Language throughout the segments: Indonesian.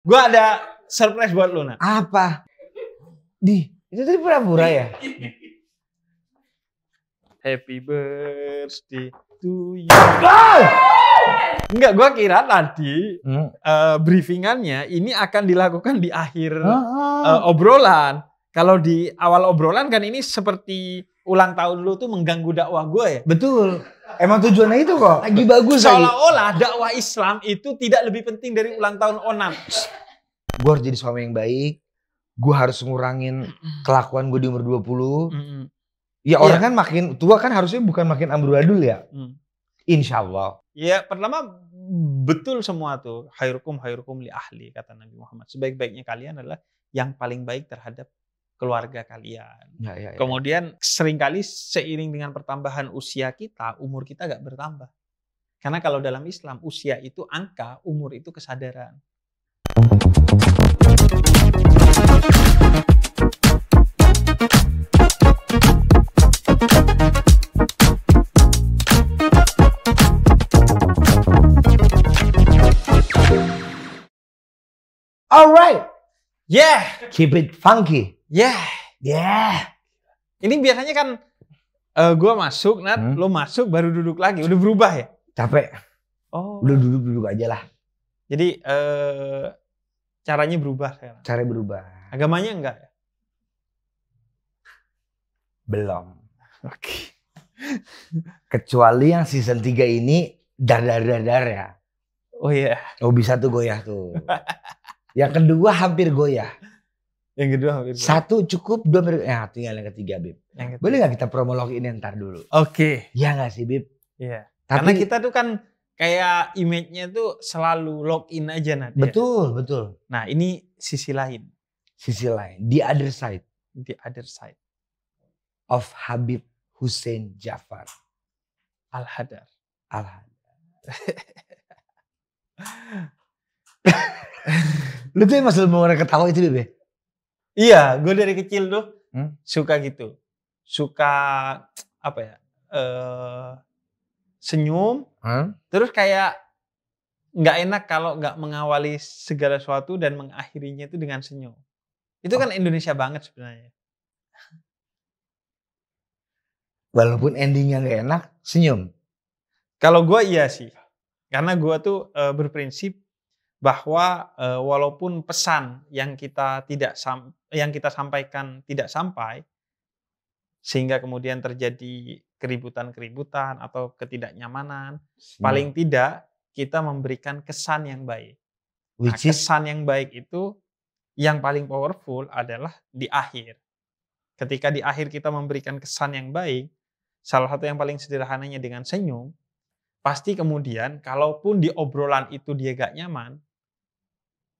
Gua ada surprise buat lu, Nak. Apa? Itu tadi pura-pura ya? Happy birthday to you. Enggak, gua kira tadi briefingannya ini akan dilakukan di akhir obrolan. Kalau di awal obrolan kan ini seperti ulang tahun lu tuh mengganggu dakwah gue ya. Betul. Emang tujuannya itu kok. Lagi bagus lagi. Seolah-olah dakwah Islam itu tidak lebih penting dari ulang tahun Onam. Gue harus jadi suami yang baik. Gue harus ngurangin kelakuan gue di umur 20. Ya orang kan makin tua kan harusnya bukan makin amburadul ya. Insya Allah. Ya pertama betul semua tuh. Khairukum li ahli, kata Nabi Muhammad. Sebaik-baiknya kalian adalah yang paling baik terhadap keluarga kalian. Kemudian seringkali seiring dengan pertambahan usia kita, umur kita gak bertambah. Karena kalau dalam Islam usia itu angka, umur itu kesadaran. Alright. Yeah. Keep it funky. Yeah. Ini biasanya kan gue masuk, Nat, lo masuk baru duduk lagi. Udah berubah ya? Capek. Oh. Udah duduk aja lah. Jadi caranya berubah sekarang. Cara berubah. Agamanya enggak ya? Belum. Oke. Kecuali yang season 3 ini dar ya. Oh iya. Oh bisa tuh goyah tuh. Yang kedua hampir goyah. Yang kedua hampir goyah. Satu cukup, dua tinggal yang ketiga, Bib. Boleh gak kita promolog ini ntar dulu? Oke. Iya gak sih, Bib? Iya. Karena kita tuh kan kayak image-nya tuh selalu login aja, Nat. Betul. Nah ini sisi lain. The other side. The other side. Of Habib Hussein Jafar. Al-Hadar. Lu tuh emang selalu mau orang ketawa itu, Bib? Iya, gue dari kecil tuh suka gitu. Suka apa ya? Senyum. Terus kayak nggak enak kalau nggak mengawali segala sesuatu dan mengakhirinya itu dengan senyum. Itu kan Indonesia banget sebenarnya. Walaupun endingnya nggak enak, senyum. Kalau gue iya sih. Karena gue tuh berprinsip bahwa walaupun pesan yang kita sampaikan tidak sampai, sehingga kemudian terjadi keributan atau ketidaknyamanan, paling tidak kita memberikan kesan yang baik. Kesan yang baik itu yang paling powerful adalah di akhir. Ketika di akhir kita memberikan kesan yang baik, salah satu yang paling sederhananya dengan senyum, pasti kemudian kalaupun di obrolan itu dia gak nyaman,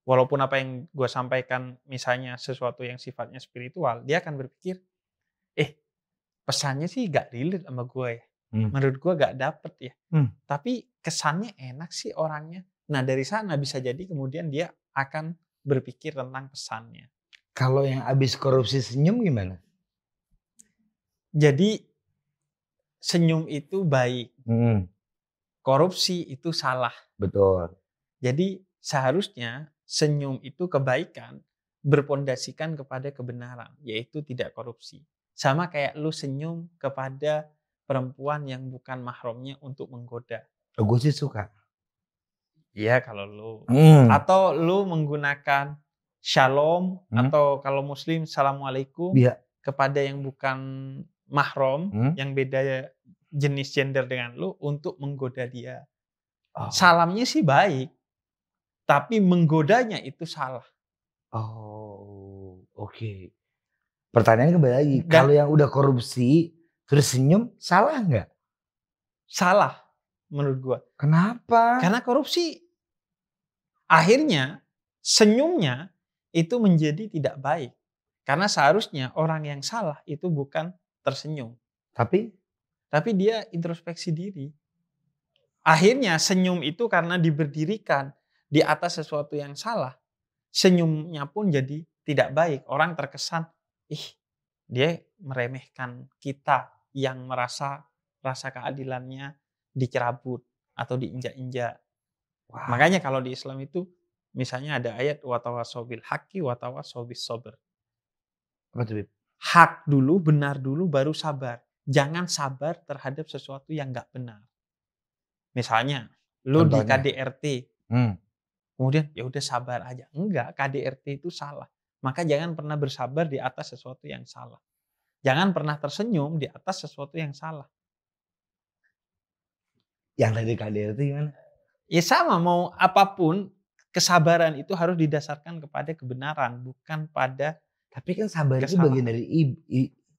walaupun apa yang gue sampaikan misalnya sesuatu yang sifatnya spiritual, dia akan berpikir, pesannya sih gak relate sama gue ya. Menurut gue gak dapet ya. Tapi kesannya enak sih orangnya. Nah dari sana bisa jadi kemudian dia akan berpikir tentang pesannya. Kalau yang habis korupsi senyum gimana? Jadi senyum itu baik. Korupsi itu salah. Betul. Jadi seharusnya senyum itu kebaikan berpondasikan kepada kebenaran, yaitu tidak korupsi. Sama kayak lu senyum kepada perempuan yang bukan mahramnya untuk menggoda. Gue sih suka. Iya kalau lu. Atau lu menggunakan shalom atau kalau muslim assalamualaikum kepada yang bukan mahram, yang beda jenis gender dengan lu untuk menggoda dia. Salamnya sih baik, tapi menggodanya itu salah. Oke. Pertanyaannya kembali lagi, kalau yang udah korupsi terus senyum, salah nggak? Salah menurut gua. Kenapa? Karena korupsi akhirnya senyumnya itu menjadi tidak baik. Karena seharusnya orang yang salah itu bukan tersenyum. Tapi dia introspeksi diri. Akhirnya senyum itu karena diberdirikan di atas sesuatu yang salah. Senyumnya pun jadi tidak baik. Orang terkesan, dia meremehkan kita yang merasa rasa keadilannya dicerabut atau diinjak-injak. Makanya kalau di Islam itu Misalnya ada ayat watawasau bil haqqi watawasau bis sabr. Apa tuh, Bib? Hak dulu, benar dulu, baru sabar. Jangan sabar terhadap sesuatu yang nggak benar. Misalnya, lu di Contohnya? KDRT, kemudian ya udah sabar aja. Enggak, KDRT itu salah. Maka jangan pernah bersabar di atas sesuatu yang salah. Jangan pernah tersenyum di atas sesuatu yang salah. Yang tadi KDRT gimana? Ya sama, mau apapun, kesabaran itu harus didasarkan kepada kebenaran, bukan pada. Tapi kan sabar itu Kesalahan. bagian dari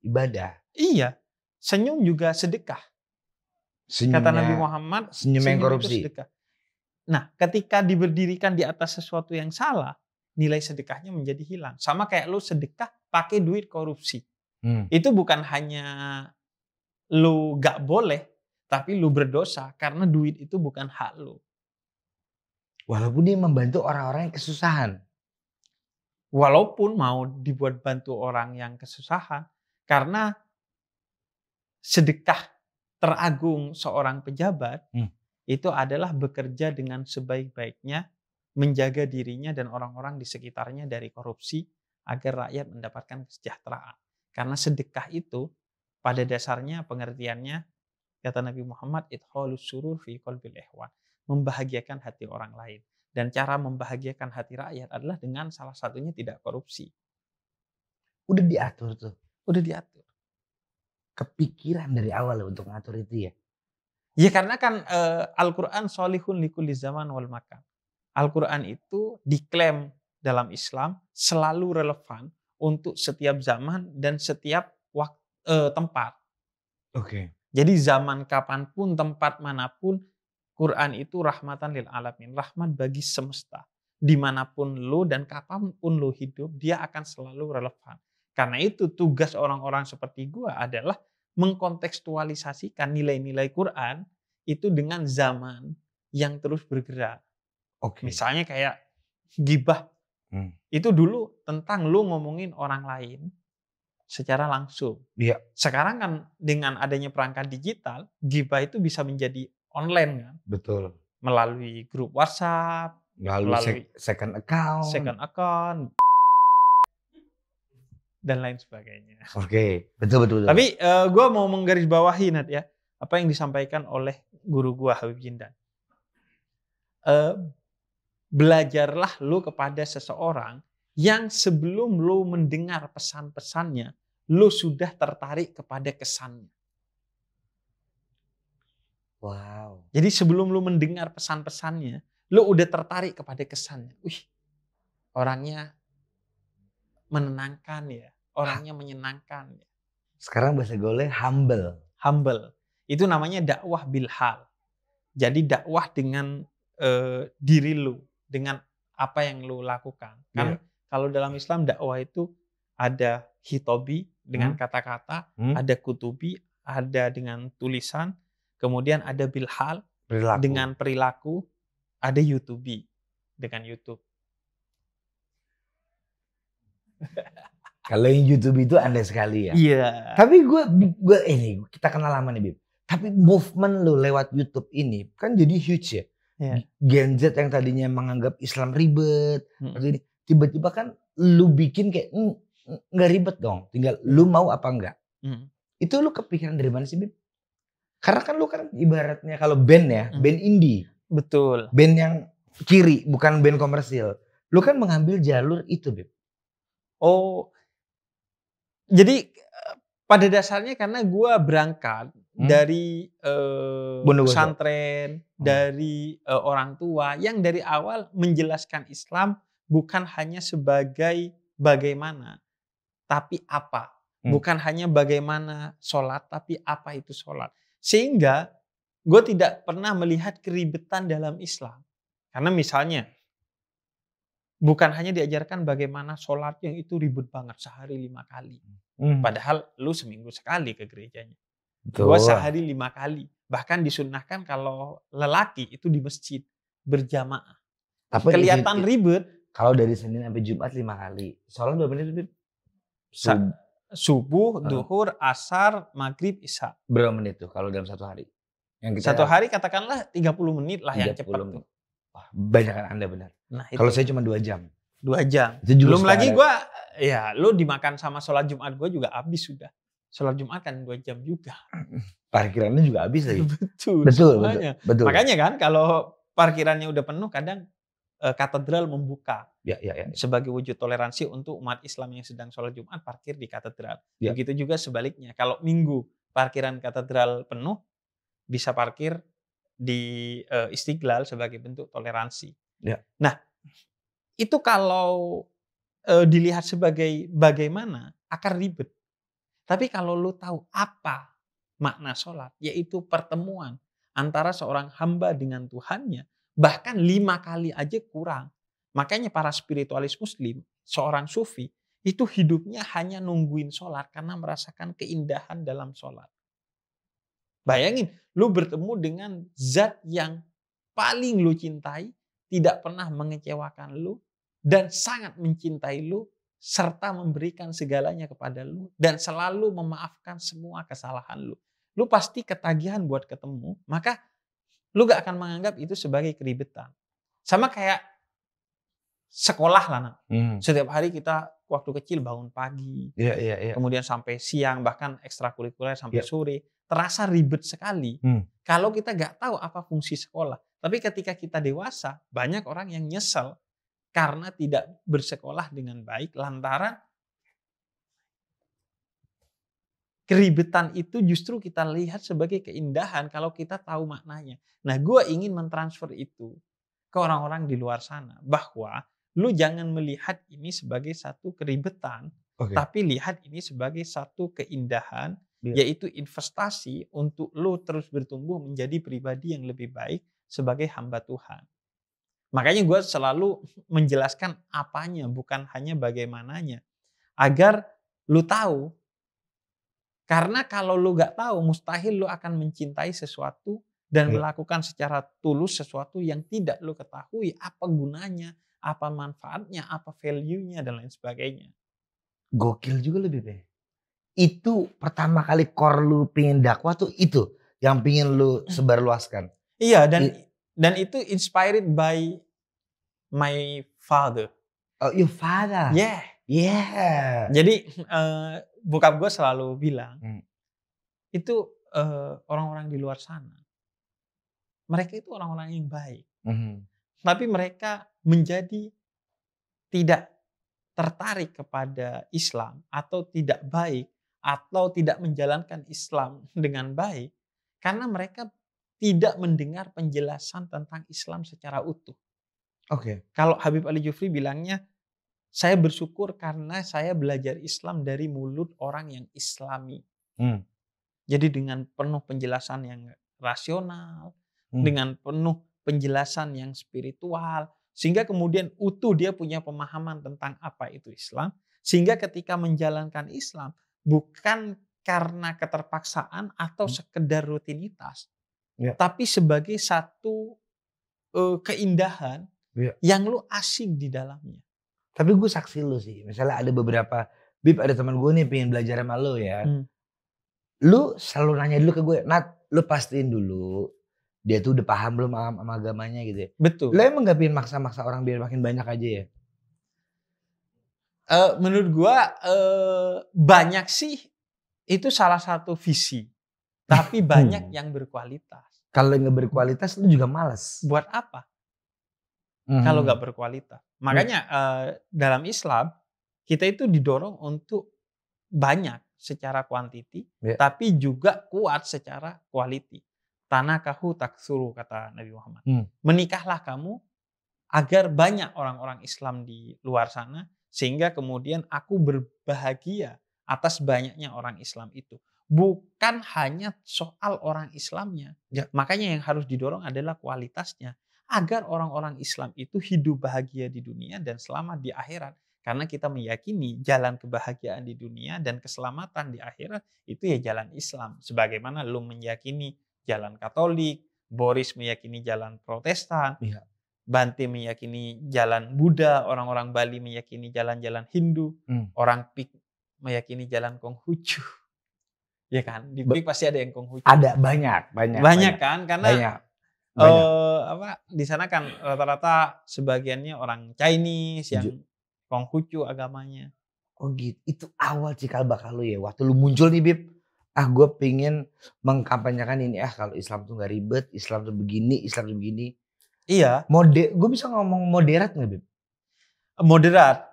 ibadah. Iya, senyum juga sedekah. Senyumnya, Kata Nabi Muhammad, senyum yang korupsi. itu sedekah. Nah, ketika diberdirikan di atas sesuatu yang salah, nilai sedekahnya menjadi hilang. Sama kayak lu sedekah pakai duit korupsi. Itu bukan hanya lu gak boleh, tapi lu berdosa karena duit itu bukan hak lu. Walaupun dia membantu orang-orang yang kesusahan. Walaupun mau dibuat bantu orang yang kesusahan, karena sedekah teragung seorang pejabat itu adalah bekerja dengan sebaik-baiknya, menjaga dirinya dan orang-orang di sekitarnya dari korupsi agar rakyat mendapatkan kesejahteraan. Karena sedekah itu pada dasarnya pengertiannya, kata Nabi Muhammad, idkhalus surur fi qalbil ihwan, membahagiakan hati orang lain. Dan cara membahagiakan hati rakyat adalah dengan salah satunya tidak korupsi. Udah diatur tuh. Udah diatur. Kepikiran dari awal untuk ngatur itu ya? Ya karena kan Al-Quran sholihun likulli zaman wal makan. Al-Quran itu diklaim dalam Islam selalu relevan untuk setiap zaman dan setiap tempat. Oke. Jadi zaman kapanpun, tempat manapun, Quran itu rahmatan lil alamin, rahmat bagi semesta. Dimanapun lo dan kapanpun lo hidup, dia akan selalu relevan. Karena itu tugas orang-orang seperti gua adalah mengkontekstualisasikan nilai-nilai Quran itu dengan zaman yang terus bergerak. Oke. Misalnya kayak gibah. Itu dulu tentang lo ngomongin orang lain secara langsung. Iya. Sekarang kan dengan adanya perangkat digital, gibah itu bisa menjadi online kan? Betul. Melalui grup WhatsApp, melalui second account, dan lain sebagainya. Oke, betul. Tapi gue mau menggarisbawahi Nat ya, apa yang disampaikan oleh guru gue Habib Jindan. Belajarlah lu kepada seseorang yang sebelum lu mendengar pesan-pesannya, lu sudah tertarik kepada kesannya. Wow. Jadi sebelum lu mendengar pesan-pesannya, lu udah tertarik kepada kesannya. Wih, orangnya menenangkan ya, orangnya menyenangkan ya. Sekarang bahasa gaulnya humble. Humble. Itu namanya dakwah bil hal. Jadi dakwah dengan diri lu, dengan apa yang lu lakukan. Kan kalau dalam Islam dakwah itu ada hitobi dengan kata-kata, ada kutubi, ada dengan tulisan, kemudian ada bilhal dengan perilaku, ada YouTubi dengan YouTube. Kalau yang YouTube itu Anda sekali ya. Iya. Tapi gue ini kita kenal lama nih, Bib. Tapi movement lo lewat YouTube ini kan jadi huge ya. Yeah. Gen Z yang tadinya menganggap Islam ribet, tiba-tiba kan lu bikin kayak nggak ribet dong, tinggal lu mau apa enggak. Itu lu kepikiran dari mana sih, Bib? Karena kan lu kan ibaratnya kalau band ya, band indie. Betul. Band yang kiri, bukan band komersil. Lu kan mengambil jalur itu, Bib. Oh, jadi pada dasarnya karena gue berangkat dari pesantren, dari orang tua yang dari awal menjelaskan Islam bukan hanya sebagai bagaimana, tapi apa. Bukan hanya bagaimana sholat, tapi apa itu sholat. Sehingga gue tidak pernah melihat keribetan dalam Islam. Karena misalnya, bukan hanya diajarkan bagaimana sholat yang itu ribet banget sehari 5 kali. Padahal lu seminggu sekali ke gerejanya. Gue sehari 5 kali. Bahkan disunnahkan kalau lelaki itu di masjid berjamaah. Tapi kelihatan ribet. Kalau dari Senin sampai Jumat 5 kali. Sholat berapa menit? Subuh, duhur, asar, maghrib, isya. Berapa menit tuh kalau dalam satu hari? Satu hari katakanlah 30 menit lah yang cepat tuh. Wah, banyakan Anda benar. Nah, kalau saya cuma 2 jam. 2 jam. Belum lagi gue, ya lu dimakan sama sholat Jumat gue juga habis sudah. Sholat Jumat kan 2 jam juga. Parkirannya juga habis lagi. betul. Makanya kan kalau parkirannya udah penuh kadang katedral membuka. Ya. Sebagai wujud toleransi untuk umat Islam yang sedang sholat Jumat parkir di katedral. Ya. Begitu juga sebaliknya. Kalau Minggu parkiran katedral penuh, bisa parkir di Istiqlal sebagai bentuk toleransi. Ya. Nah, itu kalau dilihat sebagai bagaimana akan ribet. Tapi kalau lu tahu apa makna sholat, yaitu pertemuan antara seorang hamba dengan Tuhannya, bahkan 5 kali aja kurang. Makanya para spiritualis muslim, seorang sufi, itu hidupnya hanya nungguin sholat karena merasakan keindahan dalam sholat. Bayangin, lu bertemu dengan zat yang paling lu cintai, tidak pernah mengecewakan lu, dan sangat mencintai lu, serta memberikan segalanya kepada lu, dan selalu memaafkan semua kesalahan lu. Lu pasti ketagihan buat ketemu, maka lu gak akan menganggap itu sebagai keribetan. Sama kayak sekolah lah, Nak. Setiap hari kita waktu kecil bangun pagi, kemudian sampai siang, bahkan ekstrakurikuler sampai sore, terasa ribet sekali. Kalau kita gak tahu apa fungsi sekolah. Tapi ketika kita dewasa, banyak orang yang nyesel karena tidak bersekolah dengan baik lantaran keribetan itu justru kita lihat sebagai keindahan kalau kita tahu maknanya. Nah, gue ingin mentransfer itu ke orang-orang di luar sana bahwa lu jangan melihat ini sebagai satu keribetan, tapi lihat ini sebagai satu keindahan, yaitu investasi untuk lu terus bertumbuh menjadi pribadi yang lebih baik sebagai hamba Tuhan. Makanya gue selalu menjelaskan apanya, bukan hanya bagaimananya. Agar lu tahu. Karena kalau lu gak tahu, mustahil lu akan mencintai sesuatu dan melakukan secara tulus sesuatu yang tidak lu ketahui apa gunanya, apa manfaatnya, apa value-nya, dan lain sebagainya. Gokil juga lebih deh. Itu pertama kali core lu pengen dakwah tuh itu yang pengen lu sebarluaskan. Iya, dan itu inspired by my father. Oh, your father? Yeah. Jadi bokap gue selalu bilang, itu orang-orang di luar sana, mereka itu orang-orang yang baik. Tapi mereka menjadi tidak tertarik kepada Islam atau tidak baik atau tidak menjalankan Islam dengan baik karena mereka tidak mendengar penjelasan tentang Islam secara utuh. Kalau Habib Ali Jufri bilangnya, saya bersyukur karena saya belajar Islam dari mulut orang yang Islami. Jadi dengan penuh penjelasan yang rasional, dengan penuh penjelasan yang spiritual, sehingga kemudian utuh dia punya pemahaman tentang apa itu Islam, sehingga ketika menjalankan Islam bukan karena keterpaksaan atau sekedar rutinitas, tapi sebagai satu keindahan yang lu asik di dalamnya. Tapi gue saksi lu sih, misalnya ada beberapa, Bib ada teman gue nih pengen belajar sama lu ya. Lu selalu nanya dulu ke gue, Nat, lu pastiin dulu dia tuh udah paham belum sama agamanya gitu ya. Betul. Lu emang gak pengen maksa-maksa orang biar makin banyak aja ya? Menurut gue banyak sih itu salah satu visi. Tapi banyak yang berkualitas. Kalau gak berkualitas lu juga malas. Buat apa? Kalau gak berkualitas. Makanya dalam Islam kita itu didorong untuk banyak secara kuantiti, tapi juga kuat secara quality. Tanakahu taksuru, kata Nabi Muhammad. Menikahlah kamu agar banyak orang-orang Islam di luar sana, sehingga kemudian aku berbahagia atas banyaknya orang Islam itu. Bukan hanya soal orang Islamnya. Makanya yang harus didorong adalah kualitasnya. Agar orang-orang Islam itu hidup bahagia di dunia dan selamat di akhirat. Karena kita meyakini jalan kebahagiaan di dunia dan keselamatan di akhirat itu ya jalan Islam. Sebagaimana lu meyakini jalan Katolik, Boris meyakini jalan Protestan, Bante meyakini jalan Buddha, orang-orang Bali meyakini jalan-jalan Hindu, orang Pik meyakini jalan Konghucu. Ya kan? Di Pik pasti ada yang Konghucu. Ada banyak. Kan? Karena Di sana kan rata-rata sebagiannya orang Chinese yang Konghucu agamanya. Oh gitu. Itu awal cikal bakal lu ya. Waktu lu muncul nih Bib. Gue pengen mengkampanyekan ini. Kalau Islam tuh gak ribet. Islam tuh begini. Islam tuh begini. Iya. Gue bisa ngomong moderat gak Bib? Moderat.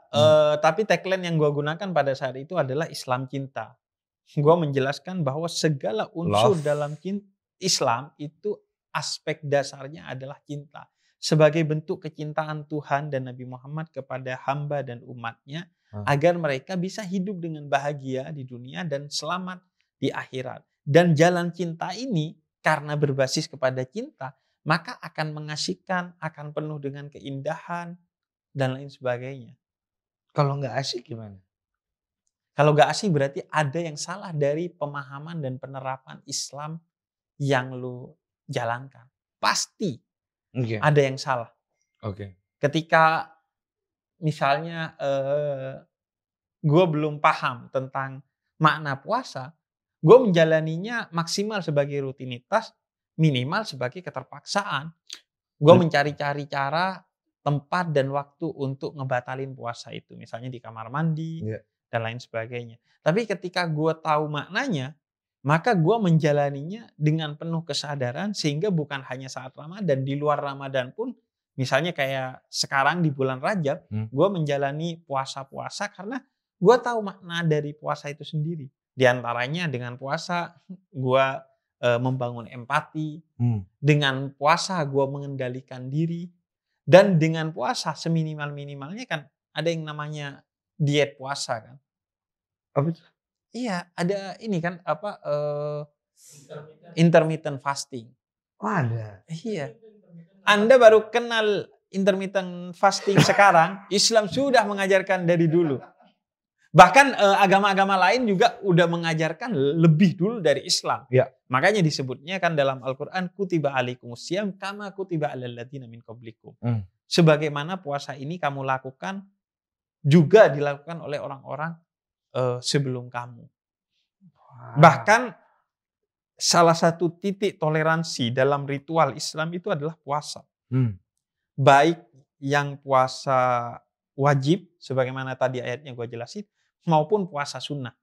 Tapi tagline yang gue gunakan pada saat itu adalah Islam cinta. Gue menjelaskan bahwa segala unsur dalam Islam itu aspek dasarnya adalah cinta. Sebagai bentuk kecintaan Tuhan dan Nabi Muhammad kepada hamba dan umatnya. Agar mereka bisa hidup dengan bahagia di dunia dan selamat di akhirat. Dan jalan cinta ini karena berbasis kepada cinta, maka akan mengasihkan, akan penuh dengan keindahan, dan lain sebagainya. Kalau nggak asik gimana? Kalau nggak asik berarti ada yang salah dari pemahaman dan penerapan Islam yang lu jalankan. Pasti ada yang salah. Ketika misalnya gue belum paham tentang makna puasa, gue menjalaninya maksimal sebagai rutinitas, minimal sebagai keterpaksaan. Gue mencari-cari cara, tempat dan waktu untuk ngebatalin puasa itu. Misalnya di kamar mandi dan lain sebagainya. Tapi ketika gue tahu maknanya, maka gue menjalaninya dengan penuh kesadaran sehingga bukan hanya saat Ramadan, di luar Ramadan pun, misalnya kayak sekarang di bulan Rajab, gue menjalani puasa-puasa karena gue tahu makna dari puasa itu sendiri. Di antaranya dengan puasa gue membangun empati. Dengan puasa gue mengendalikan diri. Dan dengan puasa seminimal-minimalnya kan ada yang namanya diet puasa kan. Apa itu? Iya, ada ini kan intermittent fasting. Oh ada? Iya. Anda baru kenal intermittent fasting sekarang, Islam sudah mengajarkan dari dulu. Bahkan agama-agama lain juga udah mengajarkan lebih dulu dari Islam. Ya. Makanya disebutnya kan dalam Al-Quran, kutiba alaikumusiyam kama kutiba alal ladzina min qablikum. Sebagaimana puasa ini kamu lakukan, juga dilakukan oleh orang-orang sebelum kamu. Bahkan salah satu titik toleransi dalam ritual Islam itu adalah puasa. Baik yang puasa wajib, sebagaimana tadi ayatnya gue jelasin, maupun puasa sunnah.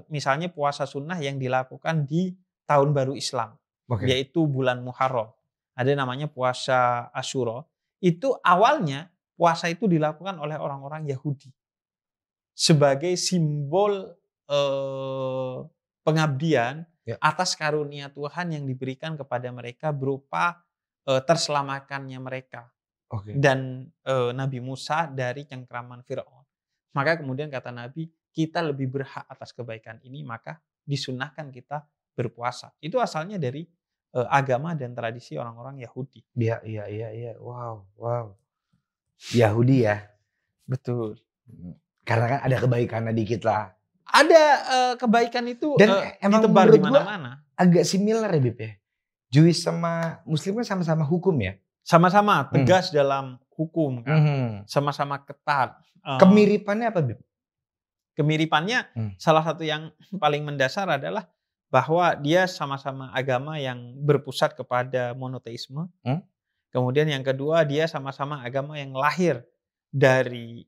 Misalnya puasa sunnah yang dilakukan di tahun baru Islam, yaitu bulan Muharram. Ada namanya puasa Asyura. Itu awalnya puasa itu dilakukan oleh orang-orang Yahudi sebagai simbol pengabdian atas karunia Tuhan yang diberikan kepada mereka berupa terselamatkannya mereka dan Nabi Musa dari cengkraman Firaun. Maka kemudian kata Nabi, kita lebih berhak atas kebaikan ini, maka disunahkan kita berpuasa. Itu asalnya dari agama dan tradisi orang-orang Yahudi. Iya. Wow. Yahudi ya. Betul. Karena kan ada kebaikannya dikit lah. Ada kebaikan itu dan emang ditebar di mana-mana. Agak similar ya Bib ya. Jewish sama Muslim kan sama-sama hukum ya. Sama-sama tegas dalam hukum kan. Sama-sama ketat. Kemiripannya apa Bib? Kemiripannya salah satu yang paling mendasar adalah bahwa dia sama-sama agama yang berpusat kepada monoteisme. Kemudian yang kedua, dia sama-sama agama yang lahir dari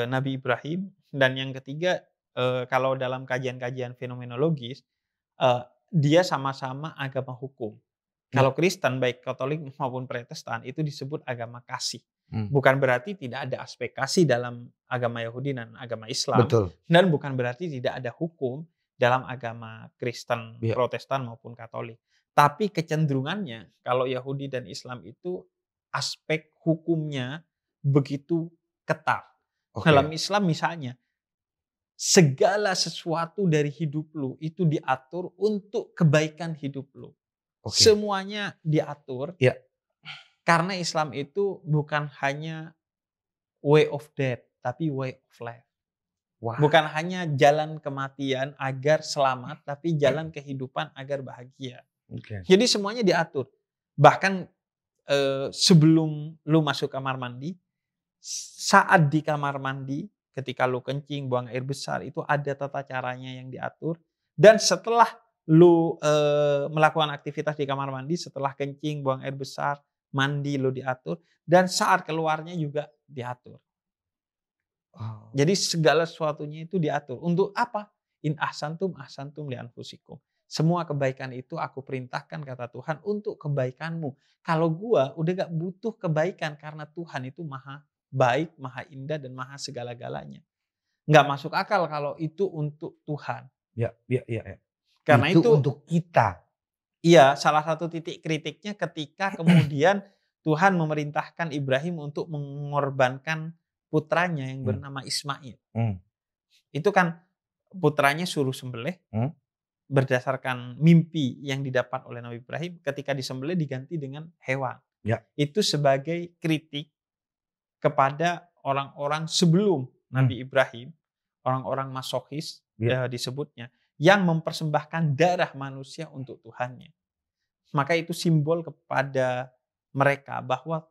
Nabi Ibrahim. Dan yang ketiga, kalau dalam kajian-kajian fenomenologis, dia sama-sama agama hukum. Kalau Kristen, baik Katolik maupun Protestan, itu disebut agama kasih. Bukan berarti tidak ada aspek kasih dalam agama Yahudi dan agama Islam. Betul. Dan bukan berarti tidak ada hukum dalam agama Kristen, Protestan maupun Katolik. Tapi kecenderungannya, kalau Yahudi dan Islam itu aspek hukumnya begitu ketat. Dalam Islam misalnya, segala sesuatu dari hidup lu itu diatur untuk kebaikan hidup lu. Semuanya diatur. Karena Islam itu bukan hanya way of death, tapi way of life. Bukan hanya jalan kematian agar selamat, tapi jalan kehidupan agar bahagia. Jadi semuanya diatur. Bahkan sebelum lu masuk kamar mandi, saat di kamar mandi, ketika lu kencing, buang air besar, itu ada tata caranya yang diatur. Dan setelah lu melakukan aktivitas di kamar mandi, setelah kencing, buang air besar, mandi lu diatur, dan saat keluarnya juga diatur. Jadi segala sesuatunya itu diatur. Untuk apa? In ahsantum ahsantum li anfusikum. Semua kebaikan itu aku perintahkan kata Tuhan untuk kebaikanmu. Kalau gua udah gak butuh kebaikan karena Tuhan itu maha baik, maha indah, dan maha segala-galanya. Gak masuk akal kalau itu untuk Tuhan. Ya. Karena itu untuk kita. Iya, salah satu titik kritiknya ketika kemudian Tuhan memerintahkan Ibrahim untuk mengorbankan putranya yang bernama Ismail. Itu kan putranya suruh sembelih. Berdasarkan mimpi yang didapat oleh Nabi Ibrahim, ketika disembelih diganti dengan hewan. Ya. Itu sebagai kritik kepada orang-orang sebelum Nabi Ibrahim, orang-orang masochis disebutnya, yang mempersembahkan darah manusia untuk Tuhannya. Maka itu simbol kepada mereka bahwa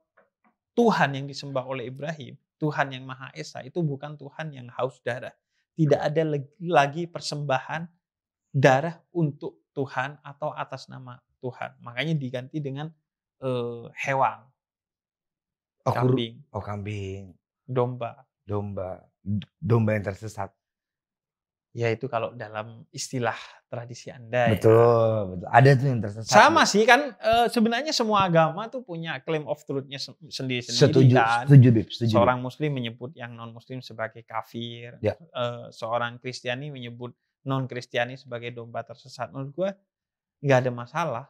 Tuhan yang disembah oleh Ibrahim, Tuhan yang Maha Esa, itu bukan Tuhan yang haus darah. Tidak ada lagi persembahan darah untuk Tuhan atau atas nama Tuhan. Makanya diganti dengan hewan. Kambing. Kambing. Domba. Domba yang tersesat. Ya itu kalau dalam istilah tradisi Anda. Betul. Ada tuh yang tersesat. Sama sih kan, sebenarnya semua agama tuh punya claim of truth-nya sendiri-sendiri kan. Setuju, Bib. Seorang muslim menyebut yang non-muslim sebagai kafir. Ya. Seorang Kristiani menyebut non-Kristiani sebagai domba tersesat. Menurut gue nggak ada masalah.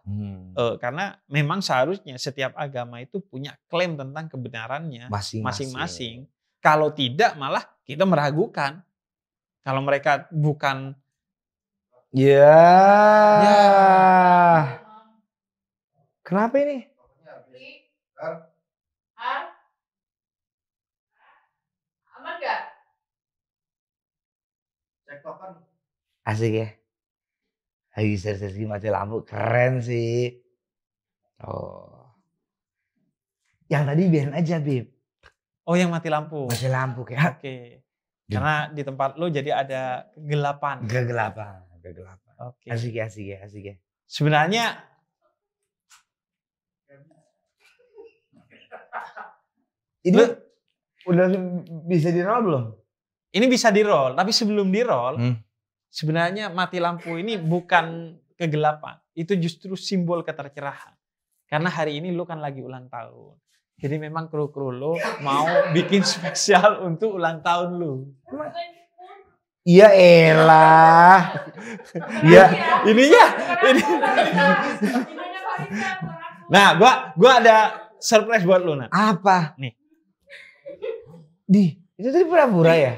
Karena memang seharusnya setiap agama itu punya klaim tentang kebenarannya masing-masing. Kalau tidak malah kita meragukan. Kalau mereka bukan Kenapa ini? Aman gak? Asik ya. Lagi sesi mati lampu, keren sih. Yang tadi biarin aja, Bib. Oh, yang mati lampu. Mati lampu kayak. Oke. Karena di tempat lo jadi ada kegelapan. Oke. Asik ya. Sebenarnya ini udah bisa di-roll belum? Ini bisa di-roll, tapi sebelum di-roll, sebenarnya mati lampu ini bukan kegelapan. Itu justru simbol ketercerahan. Karena hari ini lo kan lagi ulang tahun. Jadi memang kru-kru lo mau bikin spesial untuk ulang tahun lo. Iya elah. Iya. Ininya. Nah, gua ada surprise buat lo, Nat. Apa? Nih. Itu tadi pura-pura ya?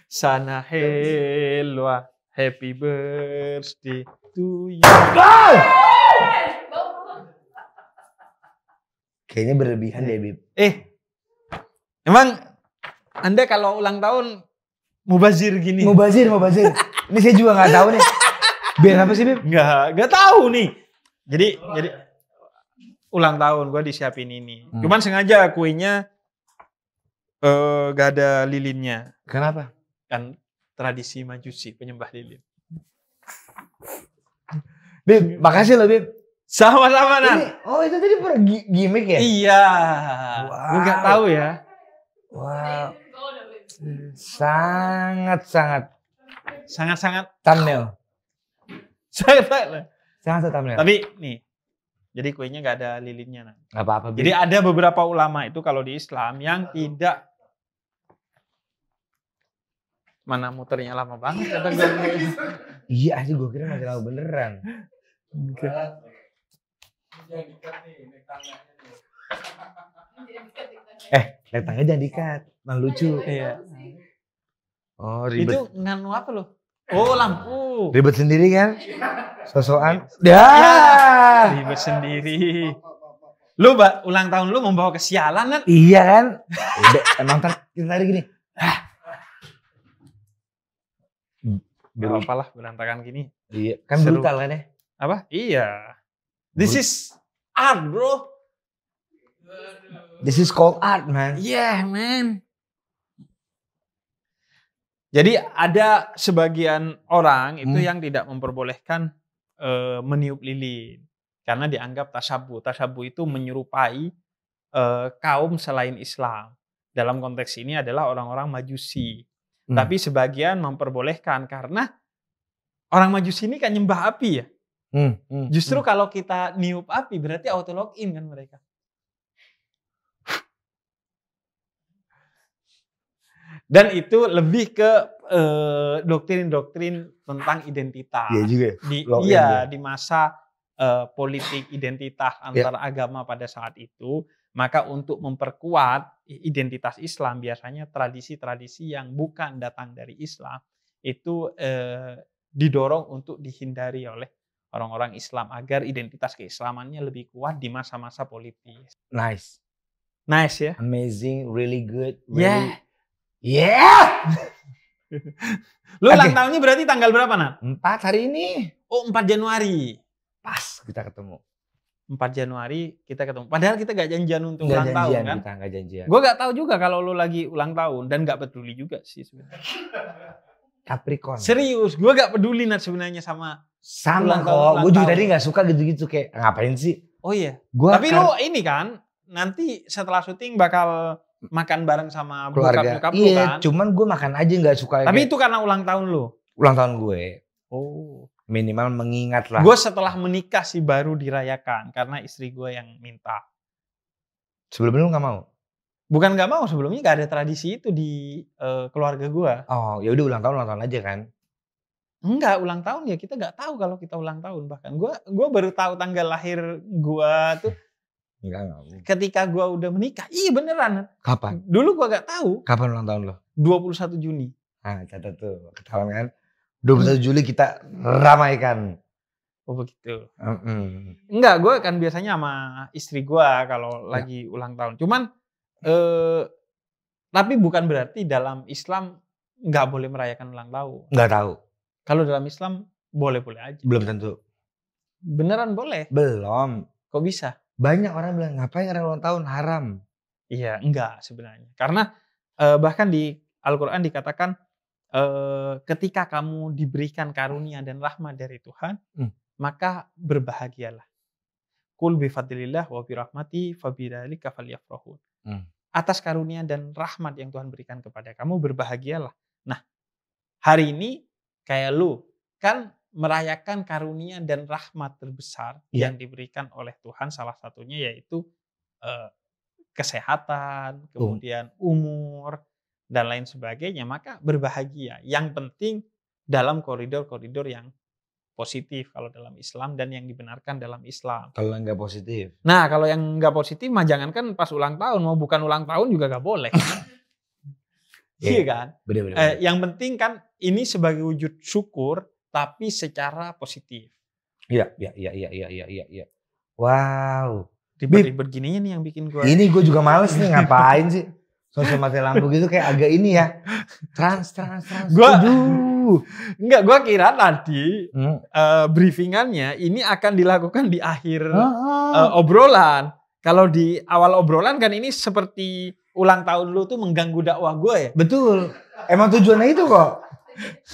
Sana helwa, happy birthday to you. Kayaknya berlebihan deh, Bib. Emang Anda kalau ulang tahun mubazir gini? Mubazir. Ini saya juga nggak tahu nih. Biar apa sih, Bib? Nggak tahu nih. Jadi ulang tahun gue disiapin ini. Cuman sengaja kuenya gak ada lilinnya. Kenapa? Kan tradisi Majusi penyembah lilin. Bib, makasih loh, Bib. Sama-sama, Nan. Itu tadi gimmick ya? Iya. Wow. Gue gak tahu ya. Wow. Sangat thumbnail. Sangat thumbnail. Tapi nih, jadi kuenya gak ada lilinnya, Nan. Gak apa-apa. Jadi ada beberapa ulama itu kalau di Islam yang tidak. Mana muternya lama banget kata gue. Iya, gue kira masih lama beneran. Letangnya jangan dikat, malah lucu. Iya. Oh, ribet. Itu nganu apa lo? Oh, lampu. Ribet sendiri kan? Sosokan. Ribet sendiri. Lu ulang tahun lu membawa kesialan kan? Iya kan? Udah, emang kita tadi gini. Biar apalah berantakan gini. Iya, kan brutal kan ya? Apa? Iya. This is art, bro. This is called art, man. Yeah, man. Jadi ada sebagian orang itu yang tidak memperbolehkan meniup lilin karena dianggap tasabuh. Tasabuh itu menyerupai kaum selain Islam. Dalam konteks ini adalah orang-orang Majusi. Tapi sebagian memperbolehkan karena orang Majusi ini kan nyembah api ya. Justru kalau kita niup api berarti auto login kan mereka. Dan itu lebih ke doktrin-doktrin tentang identitas. Iya juga. Di masa politik identitas antara agama pada saat itu, maka untuk memperkuat identitas Islam biasanya tradisi-tradisi yang bukan datang dari Islam itu didorong untuk dihindari oleh orang-orang Islam agar identitas keislamannya lebih kuat di masa-masa politis. Nice Ya. Amazing, really good. Really... Yeah. Lu ulang tahunnya berarti tanggal berapa, Nat? 4 hari ini. Oh, 4 Januari. Pas kita ketemu. 4 Januari kita ketemu. Padahal kita gak janjian untuk ulang tahun kan? Kita gak janjian. Gue gak tahu juga kalau lu lagi ulang tahun dan gak peduli juga sih sebenarnya. Capricorn. Serius, gue gak peduli Nat sebenarnya sama kok. Gue juga tadi gak suka gitu-gitu kayak ngapain sih? Oh iya. Tapi lu ini kan nanti setelah syuting bakal makan bareng sama keluarga. Bokap lu kan? Cuman gue makan aja gak suka. Tapi itu karena ulang tahun lu? Ulang tahun gue. Oh. Minimal mengingat lah. Gue setelah menikah sih baru dirayakan karena istri gue yang minta. Sebelumnya lu gak mau? Bukan gak mau, sebelumnya gak ada tradisi itu di keluarga gue. Oh ya udah ulang tahun aja kan? Enggak, ulang tahun ya kita gak tahu kalau kita ulang tahun. Bahkan gue baru tahu tanggal lahir gue tuh Enggak. Ketika gue udah menikah. Iya beneran. Kapan? Dulu gue gak tahu. Kapan ulang tahun lo? 21 Juni. Nah catat tuh, ketahuan kan? 21 Juli kita ramaikan. Oh begitu. Enggak, gue kan biasanya sama istri gue kalau lagi ulang tahun. Cuman, tapi bukan berarti dalam Islam nggak boleh merayakan ulang tahun. Nggak tahu. Kalau dalam Islam boleh-boleh aja. Belum tentu. Beneran boleh? Belum. Kok bisa? Banyak orang bilang ngapain ngerayain ulang tahun, haram. Iya, enggak sebenarnya. Karena bahkan di Al-Quran dikatakan ketika kamu diberikan karunia dan rahmat dari Tuhan, maka berbahagialah. Qul bi fadlillah wa bi rahmati fabidzalika falyafrahu. Atas karunia dan rahmat yang Tuhan berikan kepada kamu, berbahagialah. Nah, hari ini kayak lu kan merayakan karunia dan rahmat terbesar yang diberikan oleh Tuhan, salah satunya yaitu kesehatan, kemudian umur, dan lain sebagainya, maka berbahagia. Yang penting dalam koridor-koridor yang positif kalau dalam Islam dan yang dibenarkan dalam Islam. Kalau nggak positif? Nah, kalau yang nggak positif mah jangankan pas ulang tahun, mau bukan ulang tahun juga nggak boleh. Iya kan? Bener. Yang penting kan ini sebagai wujud syukur, tapi secara positif. Iya. Wow. Ribet-ribet gininya nih yang bikin gue. Ini gue juga males nih, ngapain sih? Sosok mati lampu gitu kayak agak ini ya. Trans. Enggak, gue kira tadi briefingannya ini akan dilakukan di akhir obrolan. Kalau di awal obrolan kan ini seperti ulang tahun lu tuh mengganggu dakwah gue ya. Betul. Emang tujuannya itu kok.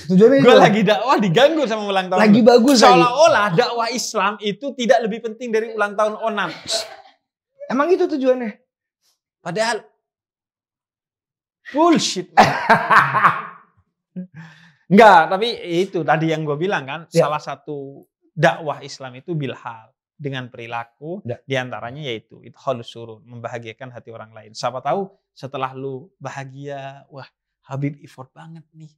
Gue lagi dakwah diganggu sama ulang tahun. Lagi bagus. Seolah-olah dakwah Islam itu tidak lebih penting dari ulang tahun Onan. Emang itu tujuannya? Padahal bullshit. Enggak, tapi itu tadi yang gue bilang kan, salah satu dakwah Islam itu bilhal dengan perilaku, diantaranya yaitu ithalus surur, membahagiakan hati orang lain. Siapa tahu setelah lu bahagia, wah Habib effort banget nih.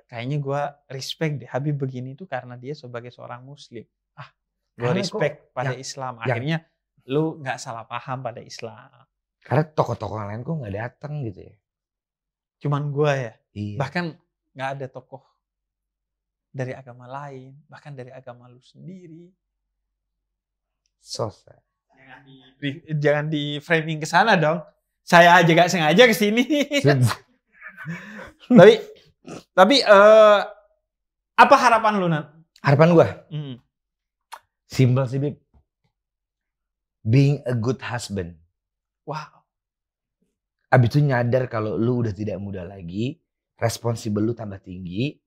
Kayaknya gue respect deh Habib begini tuh karena dia sebagai seorang muslim. Gue respect pada Islam. Akhirnya lu nggak salah paham pada Islam. Karena tokoh-tokoh lain kok nggak datang gitu ya. Cuman gue ya. Iya. Bahkan nggak ada tokoh dari agama lain, bahkan dari agama lu sendiri. Sosa. Jangan di framing ke sana dong. Saya aja gak sengaja ke sini. Tapi apa harapan lu, Nat? Harapan gua? Simple sih, Bib. Being a good husband. Wow. Abis itu nyadar kalau lu udah tidak muda lagi, responsible lu tambah tinggi,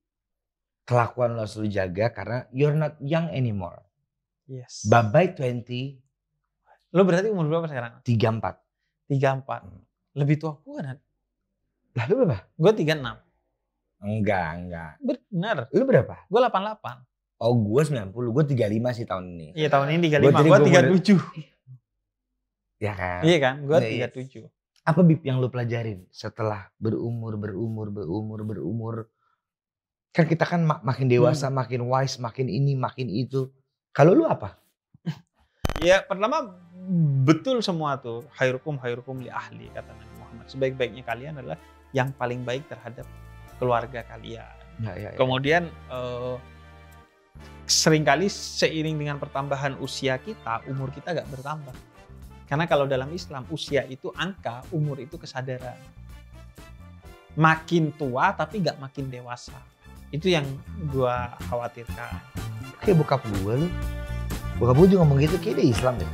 kelakuan lu harus lu jaga karena you're not young anymore. Yes. Bye-bye 20. Lu berarti umur berapa sekarang? 34. 34. Lebih tua gue kan? Lah lu berapa? Gue 36. Enggak. Bener. Lu berapa? Gue 88. Oh gue 90, gue 35 sih tahun ini. Iya tahun ini 35, gue 37. Ya kan? Iya kan, gue Iya. 37. Apa Bib yang lu pelajarin setelah berumur? Kan kita kan makin dewasa, makin wise, makin ini, makin itu. Kalau lu apa? Ya pertama betul semua tuh. Khairukum li ahli, kata Nabi Muhammad. Sebaik-baiknya kalian adalah yang paling baik terhadap keluarga kalian. Ya. Kemudian seringkali seiring dengan pertambahan usia kita, umur kita gak bertambah. Karena kalau dalam Islam, usia itu angka, umur itu kesadaran. Makin tua tapi gak makin dewasa. Itu yang gue khawatirkan. Kayak bokap gue lu. Bokap gue juga ngomong gitu, kayak dia Islam deh.